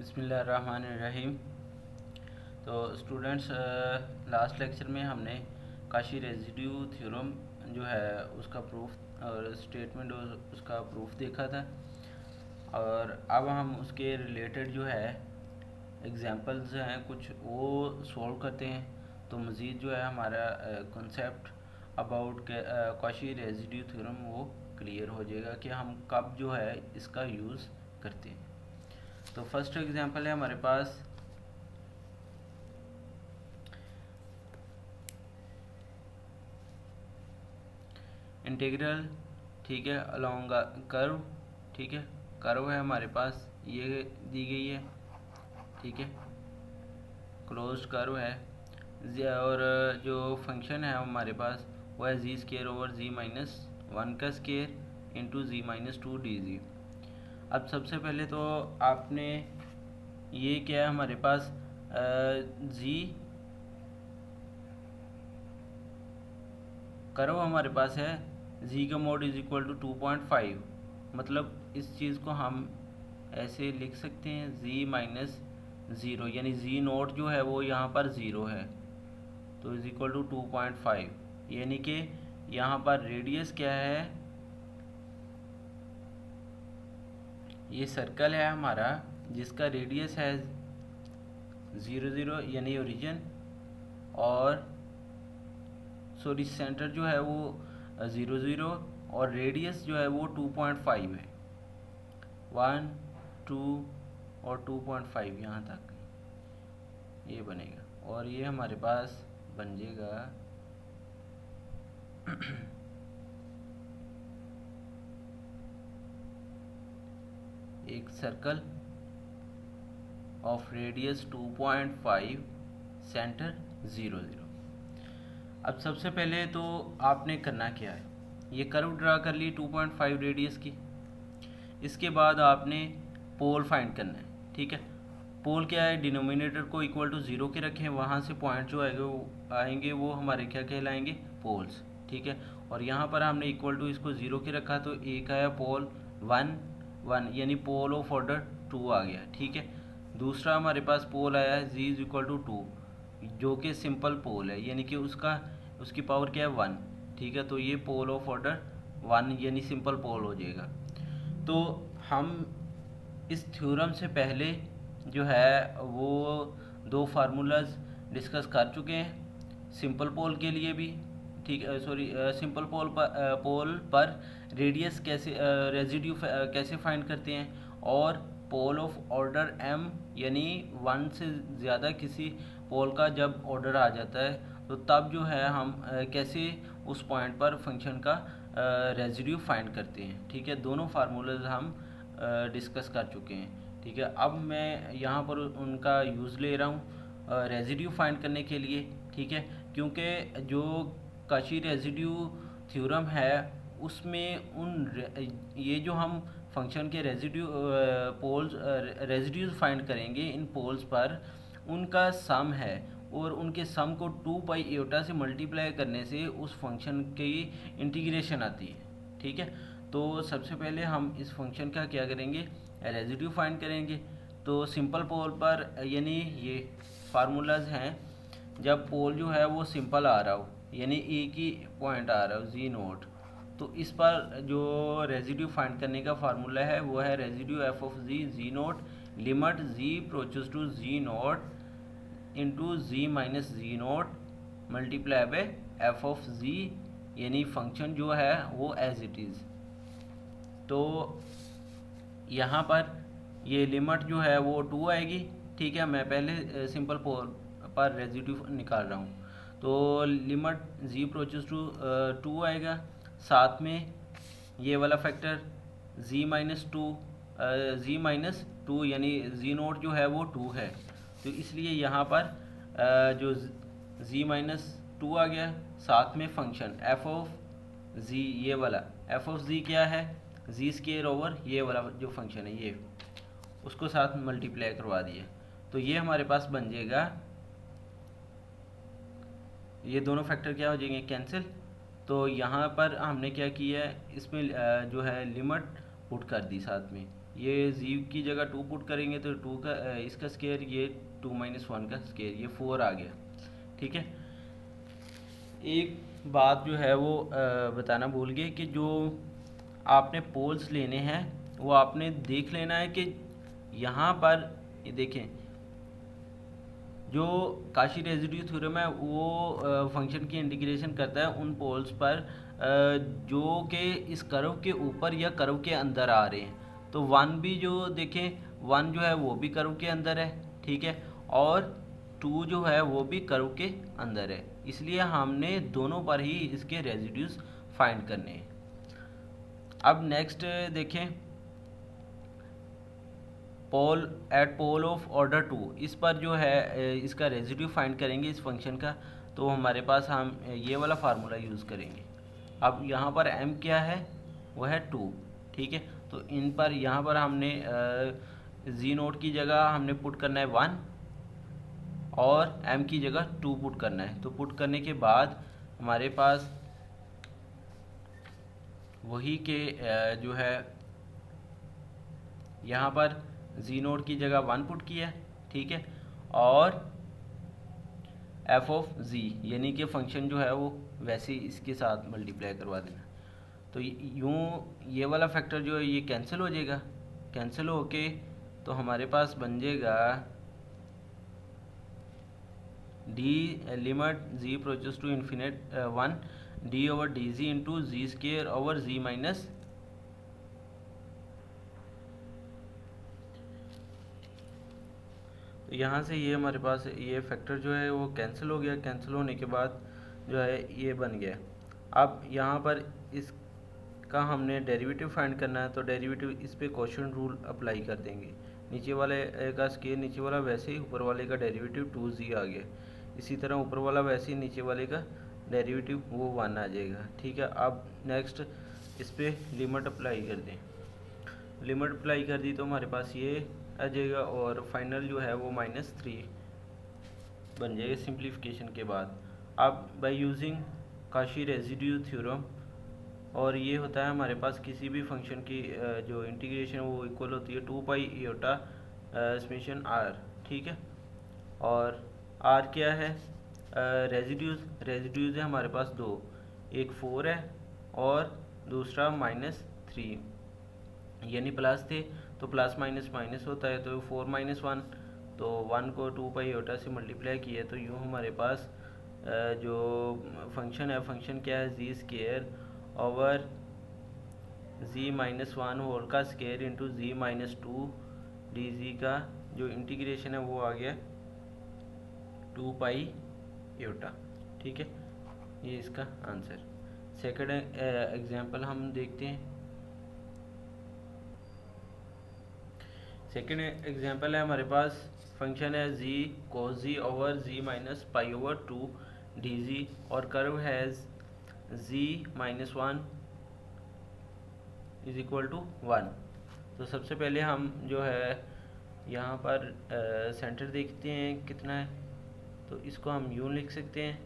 बिस्मिल्लाहिर्रहमानिर्रहीम। तो students, last lecture में हमने काशी रेजिड्यू थ्योरम जो है उसका प्रूफ और स्टेटमेंट और उसका प्रूफ देखा था, और अब हम उसके रिलेटेड जो है एग्जांपल्स हैं कुछ वो सॉल्व करते हैं। तो मज़ीद जो है हमारा concept about Kashi residue theorem वो क्लियर हो जाएगा कि हम कब जो है इसका यूज़ करते हैं। तो फर्स्ट एग्जांपल है हमारे पास इंटीग्रल, ठीक है, अलोंग कर्व, ठीक है, कर्व है हमारे पास, ये दी गई है, ठीक है, क्लोज्ड कर्व है, और जो फंक्शन है हमारे पास वो है जी स्केयर ओवर जी माइनस वन का square into G minus two D G. अब सबसे पहले तो आपने ये क्या है हमारे पास जी कर्व हमारे पास है, जी का मोड इज इक्वल टू 2.5, मतलब इस चीज़ को हम ऐसे लिख सकते हैं जी माइनस ज़ीरो, यानी जी नोट जो है वो यहाँ पर ज़ीरो है, तो इज इक्वल टू 2.5, यानी कि यहाँ पर रेडियस क्या है, ये सर्कल है हमारा जिसका रेडियस है 0 यानी ओरिजिन, और सॉरी सेंटर जो है वो 0 और रेडियस जो है वो 2.5 है, 1 2 और 2.5 यहाँ तक ये बनेगा, और ये हमारे पास बन जाएगा एक सर्कल ऑफ रेडियस 2.5, सेंटर 0 0। अब सबसे पहले तो आपने करना क्या है, ये कर्व ड्रा कर ली 2.5 रेडियस की। इसके बाद आपने पोल फाइंड करना है, ठीक है। पोल क्या है, डिनोमिनेटर को इक्वल टू 0 के रखें, वहाँ से पॉइंट जो आएंगे वो हमारे क्या कहलाएंगे, पोल्स, ठीक है। और यहाँ पर हमने इक्वल टू इसको 0 के रखा, तो एक आया पोल 1 1, यानी पोल ऑफ ऑर्डर 2 आ गया, ठीक है। दूसरा हमारे पास पोल आया है जी इज इक्वल टू 2, जो कि सिंपल पोल है, यानी कि उसकी पावर क्या है 1, ठीक है। तो ये पोल ऑफ ऑर्डर 1 यानी सिंपल पोल हो जाएगा। तो हम इस थ्योरम से पहले जो है वो दो फार्मूलाज डिस्कस कर चुके हैं, सिंपल पोल के लिए भी, ठीक है, सॉरी, सिंपल पोल पर रेडियस कैसे रेजिड्यू कैसे फाइंड करते हैं, और पोल ऑफ ऑर्डर m यानी 1 से ज़्यादा किसी पोल का जब ऑर्डर आ जाता है तो तब जो है हम कैसे उस पॉइंट पर फंक्शन का रेजिड्यू फाइंड करते हैं, ठीक है। दोनों फार्मूलाज हम डिस्कस कर चुके हैं, ठीक है। अब मैं यहाँ पर उनका यूज़ ले रहा हूँ रेजिड्यू फाइंड करने के लिए, ठीक है, क्योंकि जो काशी रेजिड्यू थ्योरम है उसमें ये जो हम फंक्शन के रेजिड्यू पोल्स रेजिड्यूज फाइंड करेंगे इन पोल्स पर, उनका सम है, और उनके सम को 2 पाई एटा से मल्टीप्लाई करने से उस फंक्शन की इंटीग्रेशन आती है, ठीक है। तो सबसे पहले हम इस फंक्शन का क्या करेंगे, रेजिड्यू फाइंड करेंगे। तो सिंपल पोल पर, यानी ये फार्मूलाज हैं, जब पोल जो है वो सिंपल आ रहा हो, यानी एक ही पॉइंट आ रहा हो जी नोट, तो इस पर जो रेजिड्यू फाइंड करने का फार्मूला है वो है residue F of G nought limit ji approaches to G nought into G minus G nought multiply by F of G, यानी फंक्शन जो है वो एज इट इज़। तो यहाँ पर ये लिमिट जो है वो 2 आएगी, ठीक है। मैं पहले सिंपल पोल पर रेजिड्यू निकाल रहा हूँ, तो लिमिट जी अप्रोचेस टू 2 आएगा, साथ में ये वाला फैक्टर जी माइनस टू यानी जी नोट जो है वो 2 है, तो इसलिए यहाँ पर जो जी माइनस 2 आ गया, साथ में फंक्शन एफ ऑफ जी, ये वाला एफ ऑफ जी क्या है, जी स्केयर ओवर ये वाला जो फंक्शन है ये, उसको साथ मल्टीप्लाई करवा दिए, तो ये हमारे पास बन जाएगा, ये दोनों फैक्टर क्या हो जाएंगे, कैंसिल। तो यहाँ पर हमने क्या किया है, इसमें जो है लिमिट पुट कर दी साथ में, ये जी की जगह 2 पुट करेंगे तो 2 का इसका स्केयर, ये 2 - 1 का स्केयर, ये 4 आ गया। ठीक है, एक बात जो है वो बताना भूल गए कि जो आपने पोल्स लेने हैं वो आपने देख लेना है कि यहाँ पर ये देखें, जो काशी रेजिड्यू थ्योरम है वो फंक्शन की इंटीग्रेशन करता है उन पोल्स पर जो कि इस कर्व के ऊपर या कर्व के अंदर आ रहे हैं। तो 1 भी जो देखें, 1 जो है वो भी कर्व के अंदर है, ठीक है, और 2 जो है वो भी कर्व के अंदर है, इसलिए हमने दोनों पर ही इसके रेजिड्यूज फाइंड करने हैं। अब नेक्स्ट देखें, pole at pole of order 2, इस पर जो है इसका रेजिड्यू फाइंड करेंगे इस फंक्शन का, तो हमारे पास हम ये वाला फार्मूला यूज़ करेंगे। अब यहाँ पर m क्या है, वो है 2, ठीक है, तो इन पर यहाँ पर हमने जी नोट की जगह हमने पुट करना है 1 और m की जगह 2 पुट करना है। तो पुट करने के बाद हमारे पास वही के जो है यहाँ पर जी नोट की जगह 1 पुट किया, ठीक है, और एफ ऑफ जी यानी कि फंक्शन जो है वो वैसे ही इसके साथ मल्टीप्लाई करवा देना। तो यूँ ये वाला फैक्टर जो है ये कैंसिल हो जाएगा, कैंसिल होके तो हमारे पास बन जाएगा d limit ji approaches to infinite 1 d over d g into g square over ji minus, तो यहाँ से ये हमारे पास ये फैक्टर जो है वो कैंसिल हो गया। कैंसिल होने के बाद जो है ये बन गया। अब यहाँ पर इसका हमने डेरिवेटिव फाइंड करना है, तो डेरिवेटिव इस पे क्वोशिएंट रूल अप्लाई कर देंगे। नीचे वाले का स्केयर नीचे वाला वैसे ही, ऊपर वाले का डेरिवेटिव 2z आ गया। इसी तरह ऊपर वाला वैसे ही, नीचे वाले का डेरिवेटिव वो 1 आ जाएगा। ठीक है, अब नेक्स्ट इस पर लिमिट अप्लाई कर दें। लिमिट अप्लाई कर दी तो हमारे पास ये आ जाएगा और फाइनल जो है वो -3 बन जाएगा सिंप्लीफिकेशन के बाद। अब by using Kashi residue theorem, और ये होता है हमारे पास किसी भी फंक्शन की जो इंटीग्रेशन वो इक्वल होती है 2 पाई एटा समेशन r, ठीक है, और r क्या है, रेजिड्यूज है हमारे पास 2, एक 4 है और दूसरा -3, यानी प्लस थे तो प्लस माइनस माइनस होता है, तो 4 - 1, तो 1 को 2 पाई एटा से मल्टीप्लाई किया, तो यूँ हमारे पास जो फंक्शन है, फंक्शन क्या है, जी स्केयर ओवर जी -1 होल का स्केयर इंटू जी -2 डी जी का जो इंटीग्रेशन है वो आ गया 2 पाई एटा। ठीक है, ये इसका आंसर। सेकंड एग्जांपल हम देखते हैं। सेकेंड एग्जांपल है हमारे पास, फंक्शन है जी cos जी ओवर जी minus pi over 2 D G, और कर्व है जी -1 इज इक्वल टू 1। तो सबसे पहले हम जो है यहाँ पर सेंटर देखते हैं कितना है, तो इसको हम यूँ लिख सकते हैं,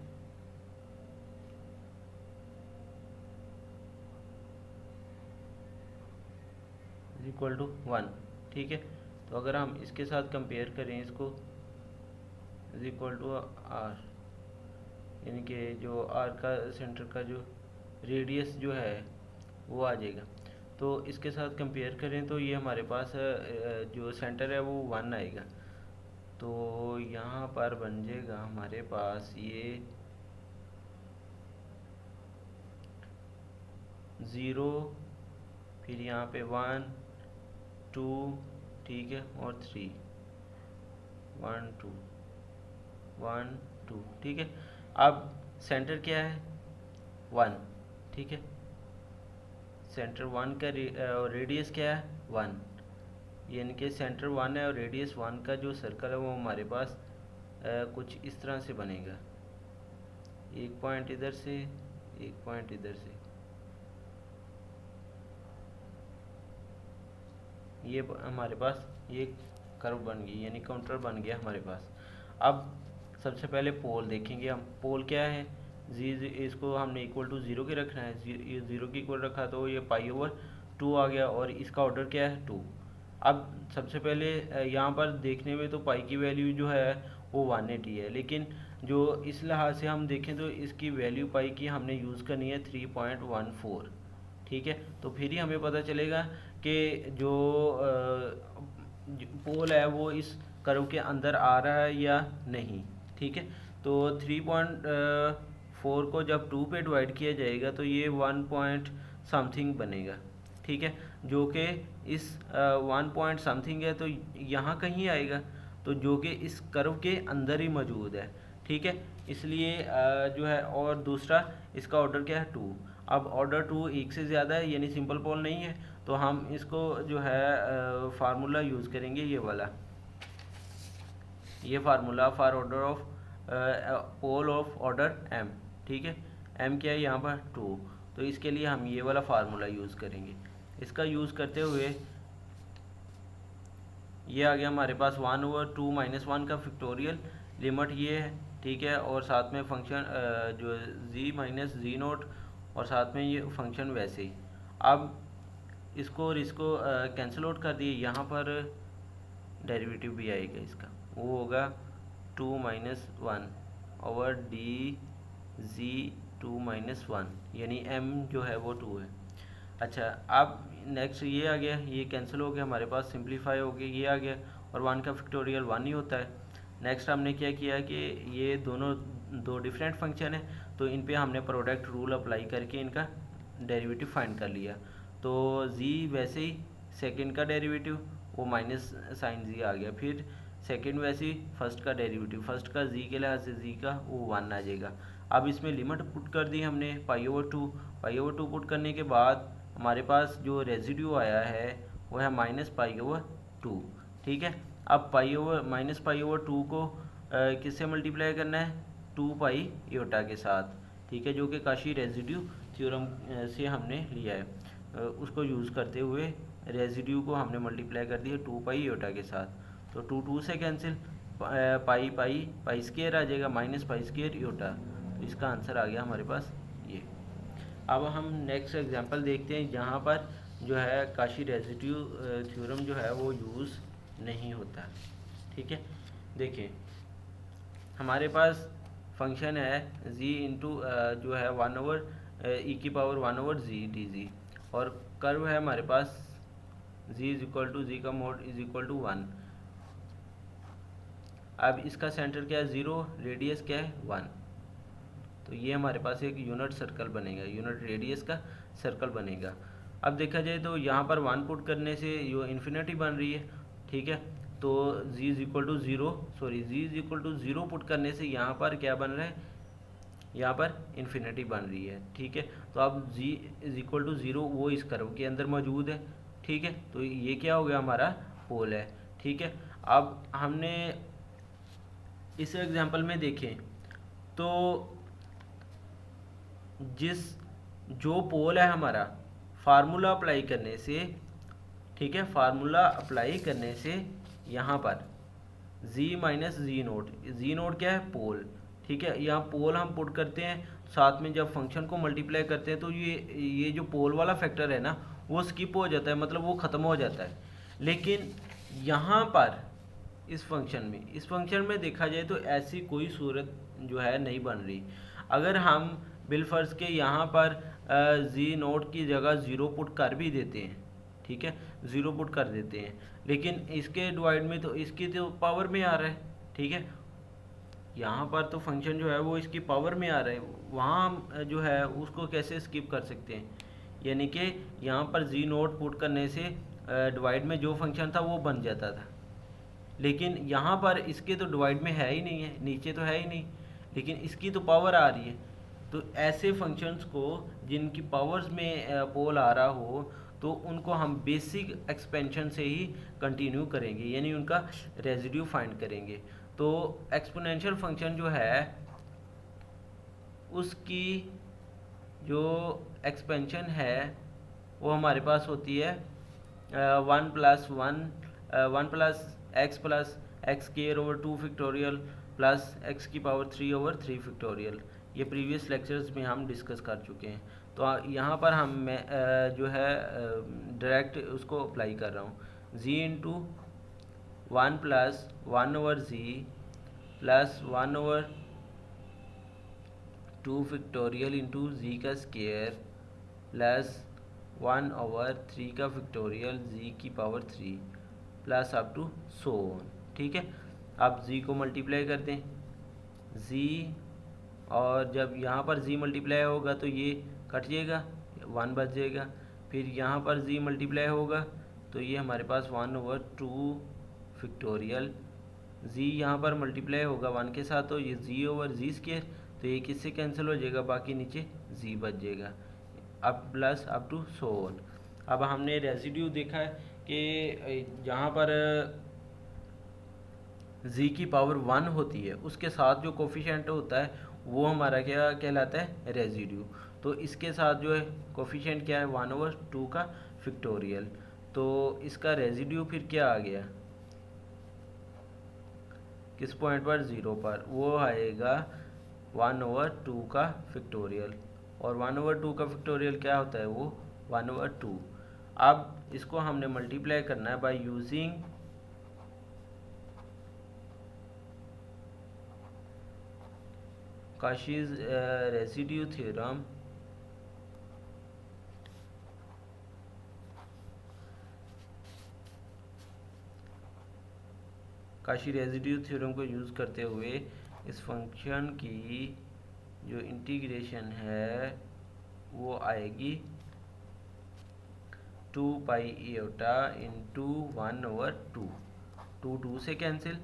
इज इक्वल टू 1। ठीक है, तो अगर हम इसके साथ कंपेयर करें इसको, इज इक्वल टू आर, यानी कि जो आर का सेंटर का जो रेडियस जो है वो आ जाएगा। तो इसके साथ कंपेयर करें तो ये हमारे पास जो सेंटर है वो 1 आएगा। तो यहाँ पर बन जाएगा हमारे पास ये 0, फिर यहाँ पे 1 2, ठीक है, और 3 1 2 1 2, ठीक है। अब सेंटर क्या है 1, ठीक है, सेंटर 1 का रेडियस क्या है 1, यानी कि सेंटर 1 है और रेडियस 1 का जो सर्कल है वो हमारे पास कुछ इस तरह से बनेगा, एक पॉइंट इधर से, एक पॉइंट इधर से, ये हमारे पास ये कर्व बन गई, यानी काउंटर बन गया हमारे पास। अब सबसे पहले पोल देखेंगे हम। पोल क्या है, जी इसको हमने इक्वल टू 0 के रखना है, ये 0 की इक्वल रखा तो ये पाई ओवर 2 आ गया, और इसका ऑर्डर क्या है 2। अब सबसे पहले यहाँ पर देखने में तो पाई की वैल्यू जो है वो 180 है, लेकिन जो इस लिहाज से हम देखें तो इसकी वैल्यू पाई की हमने यूज़ करनी है 3.14। ठीक है, तो फिर ही हमें पता चलेगा कि जो पोल है वो इस कर्व के अंदर आ रहा है या नहीं। ठीक है, तो 3.4 को जब 2 पे डिवाइड किया जाएगा तो ये 1 पॉइंट समथिंग बनेगा। ठीक है, जो कि इस 1 पॉइंट समथिंग है तो यहाँ कहीं आएगा, तो जो कि इस कर्व के अंदर ही मौजूद है। ठीक है, इसलिए जो है, और दूसरा इसका ऑर्डर क्या है 2। अब ऑर्डर 2 एक से ज़्यादा है यानी सिंपल पोल नहीं है, तो हम इसको जो है फार्मूला यूज़ करेंगे, ये वाला, ये formula for order of pole of order m। ठीक है, m क्या है यहाँ पर 2, तो इसके लिए हम ये वाला फार्मूला यूज़ करेंगे। इसका यूज़ करते हुए ये आ गया हमारे पास 1/2 - 1 का फैक्टोरियल, लिमिट ये है। ठीक है, और साथ में फंक्शन जो z - z0 और साथ में ये फंक्शन वैसे ही। अब इसको और इसको कैंसिल आउट कर दिए, यहाँ पर डेरिवेटिव भी आएगा इसका, वो होगा 2 - 1 ओवर डी जी 2 - 1, यानी m जो है वो 2 है। अच्छा, अब नेक्स्ट ये आ गया, ये कैंसिल हो गया, हमारे पास सिंप्लीफाई हो गया, ये आ गया, और 1 का फैक्टोरियल 1 ही होता है। नेक्स्ट हमने क्या किया कि ये दोनों दो डिफरेंट फंक्शन है, तो इन पे हमने प्रोडक्ट रूल अप्लाई करके इनका डेरिवेटिव फाइंड कर लिया। तो z वैसे ही सेकंड का डेरिवेटिव वो माइनस साइन z आ गया, फिर सेकंड वैसे ही फर्स्ट का डेरिवेटिव, फर्स्ट का z के लिहाज से z का वो 1 आ जाएगा। अब इसमें लिमिट पुट कर दी हमने π/2, π/2 पुट करने के बाद हमारे पास जो रेजिड्यू आया है वो है -π/2। ठीक है, अब -π/2 को किससे मल्टीप्लाई करना है, 2π योटा के साथ। ठीक है, जो कि काशी रेजिड्यू थ्योरम से हमने लिया है, उसको यूज़ करते हुए रेजिड्यू को हमने मल्टीप्लाई कर दिया 2π योटा के साथ। तो 2 से कैंसिल, पाई स्क्वायर आ जाएगा, -π² योटा, तो इसका आंसर आ गया हमारे पास ये। अब हम नेक्स्ट एग्जांपल देखते हैं जहाँ पर जो है काशी रेजिड्यू थ्योरम जो है वो यूज़ नहीं होता। ठीक है, देखिए हमारे पास फंक्शन है z इंटू जो है 1/e⁻⁻z dz, और कर्व है हमारे पास z z का मोड = 1। अब इसका सेंटर क्या है 0, रेडियस क्या है 1, तो ये हमारे पास एक यूनिट सर्कल बनेगा, यूनिट रेडियस का सर्कल बनेगा। अब देखा जाए तो यहाँ पर 1 पुट करने से यो इन्फिनिटी बन रही है। ठीक है, तो z = 0 पुट करने से यहाँ पर क्या बन रहा है, यहाँ पर इन्फिनिटी बन रही है। ठीक है, तो अब z = 0 वो इस कर्व के अंदर मौजूद है। ठीक है, तो ये क्या हो गया, हमारा पोल है। ठीक है, अब हमने इस एग्जांपल में देखें तो जो पोल है हमारा, फार्मूला अप्लाई करने से, ठीक है, फार्मूला अप्लाई करने से यहाँ पर z - z0 क्या है, पोल। ठीक है, यहाँ पोल हम पुट करते हैं, साथ में जब फंक्शन को मल्टीप्लाई करते हैं तो ये जो पोल वाला फैक्टर है ना वो स्किप हो जाता है, मतलब वो ख़त्म हो जाता है। लेकिन यहाँ पर इस फंक्शन में देखा जाए तो ऐसी कोई सूरत जो है नहीं बन रही। अगर हम बिलफर्ज के यहाँ पर z0 की जगह 0 पुट कर भी देते हैं, ठीक है, 0 पुट कर देते हैं, लेकिन इसके डिवाइड में तो इसकी तो पावर में आ रहा है। ठीक है, यहाँ पर तो फंक्शन जो है वो इसकी पावर में आ रहा है, वहाँ हम जो है उसको कैसे स्किप कर सकते हैं, यानी कि यहाँ पर z0 पुट करने से डिवाइड में जो फंक्शन था वो बन जाता था, लेकिन यहाँ पर इसके तो डिवाइड में है ही नहीं है, नीचे तो है ही नहीं, लेकिन इसकी तो पावर आ रही है। तो ऐसे फंक्शंस को जिनकी पावर्स में पोल आ रहा हो तो उनको हम बेसिक एक्सपेंशन से ही कंटिन्यू करेंगे, यानी उनका रेजिड्यू फाइंड करेंगे। तो एक्सपोनेंशियल फंक्शन जो है उसकी जो एक्सपेंशन है वो हमारे पास होती है 1 + x + x² factorial plus x³ factorial. ये प्रीवियस लेक्चर्स में हम डिस्कस कर चुके हैं। तो यहाँ पर हम जो है डायरेक्ट उसको अप्लाई कर रहा हूँ। G into 1 plus 1/z plus 1/2 factorial into G का स्केयर प्लस 1/3 का फैक्टोरियल जी की power 3 plus up to so on. ठीक है, अब जी को मल्टीप्लाई कर दें, जी, और जब यहाँ पर जी मल्टीप्लाई होगा तो ये कट जाएगा, 1 बच जाएगा। फिर यहाँ पर जी मल्टीप्लाई होगा तो ये हमारे पास 1/2 फैक्टोरियल, जी यहाँ पर मल्टीप्लाई होगा 1 के साथ तो ये जी स्केयर, तो ये किससे कैंसिल हो जाएगा, बाकी नीचे जी बच जाएगा, अब plus up to so on. अब हमने रेसिड्यू देखा है कि जहाँ पर जी की पावर 1 होती है उसके साथ जो कोफिशिएंट होता है वो हमारा क्या कहलाता है, रेसिड्यू। तो इसके साथ जो है कोफिशिएंट क्या है, 1/2 का फैक्टोरियल, तो इसका रेसिड्यू फिर क्या आ गया, किस पॉइंट पर, 0 पर, वो आएगा 1/2 का फैक्टोरियल, और 1/2 का फैक्टोरियल क्या होता है, वो 1/2। अब इसको हमने मल्टीप्लाई करना है by using Cauchy's residue theorem, Cauchy residue theorem को यूज़ करते हुए इस फंक्शन की जो इंटीग्रेशन है वो आएगी 2 पाई एटा इंटू 1/2, 2 से कैंसिल,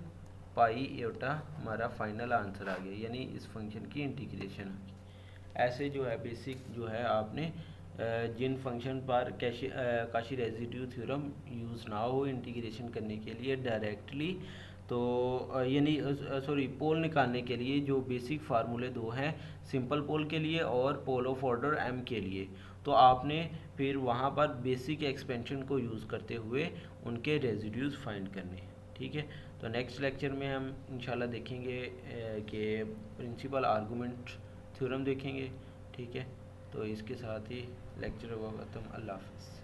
पाई एटा हमारा फाइनल आंसर आ गया, यानी इस फंक्शन की इंटीग्रेशन। ऐसे जो है बेसिक जो है आपने जिन फंक्शन पर काशी रेसिड्यू थ्योरम यूज़ ना हो इंटीग्रेशन करने के लिए डायरेक्टली, तो यानी सॉरी पोल निकालने के लिए जो बेसिक फार्मूले दो हैं, सिंपल पोल के लिए और पोल ऑफ ऑर्डर m के लिए, तो आपने फिर वहाँ पर बेसिक एक्सपेंशन को यूज़ करते हुए उनके रेजिड्यूज फाइंड करने। ठीक है, तो नेक्स्ट लेक्चर में हम इंशाल्लाह देखेंगे कि प्रिंसिपल आर्गूमेंट थ्योरम देखेंगे। ठीक है, तो इसके साथ ही लेक्चर हुआ ख़त्म। अल्लाह हाफ़िज़।